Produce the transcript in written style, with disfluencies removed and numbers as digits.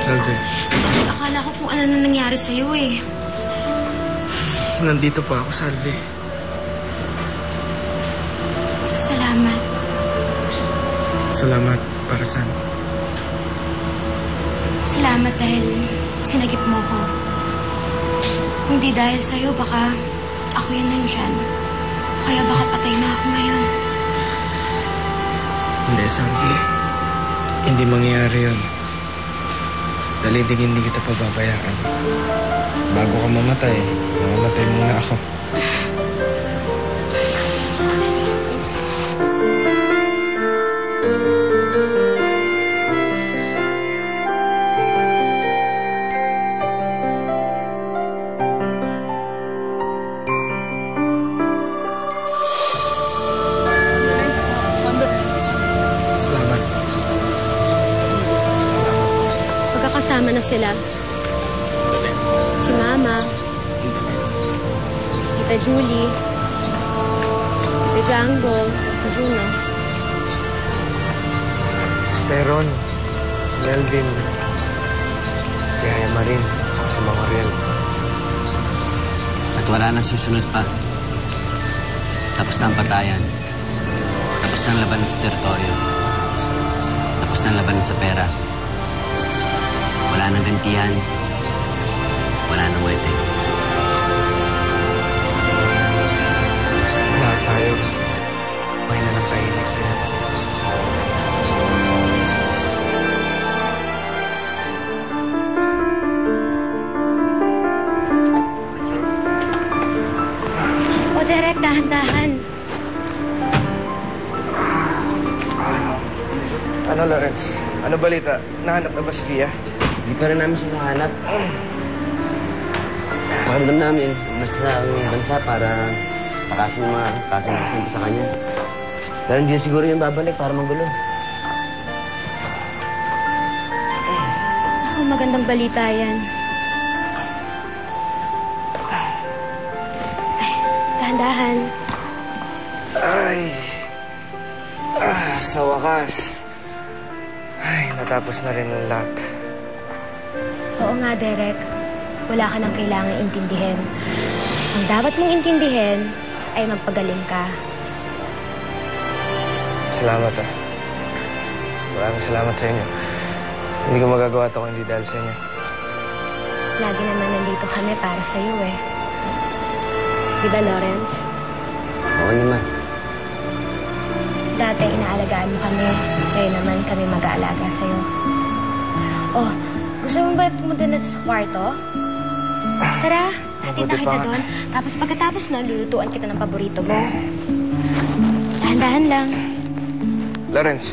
Salve. Akala ko kung ano na nangyari sa'yo eh. Nandito pa ako, Salve. Salamat. Salamat para saan? Salamat dahil sinagip mo ko. Kung di dahil sa'yo, baka ako yun nandyan. Kaya baka patay na ako ngayon. Hindi, Salve. Hindi mangyayari yun. Dahil hindi kita pababayaan. Bago ka mamatay, mamamatay muna ako. Kasama na sila. Si Mama. Si Tita Julie. Tita Django. Si Juno. Si Teron. Si Melvin. Si Aya Marin. Si Mang Ariel. At wala nang susunod pa. Tapos na ang patayan. Tapos na ang labanan sa teritoryo. Tapos na ang labanan sa pera. Wala nang gantihan. Wala nang muerte. Lahat tayo. May nanatahimik na. O, Derek, dahan-dahan. Ano, Lawrence? Ano balita? Nahanap na ba si Fia? Hindi pa rin namin siya nahanap. Maramdam namin, mas sa bansa para pakasin yung mga kaso na kasimpo sa kanya. Pero hindi siguro yung babalik para magulo. Ako, magandang balita yan. Ay, dahan-dahan. Ay. Sa wakas. Ay, natapos na rin ang lahat. Oo nga, Derek. Wala ka nang kailangang intindihin. Ang dapat mong intindihin ay magpagaling ka. Salamat, ah. Maraming salamat sa inyo. Hindi ko magagawa ito kung hindi dahil sa inyo. Lagi naman nandito kami para sa'yo eh. Di ba, Lawrence? Oo naman. Dati inaalagaan mo kami. Ngayon naman kami mag-aalaga sa'yo. Oh, gusto mo ba pumunta na sa kwarto? Tara, hatid na kita doon. Tapos pagkatapos na, lulutuan kita ng paborito mo. Dahan-dahan lang. Lawrence.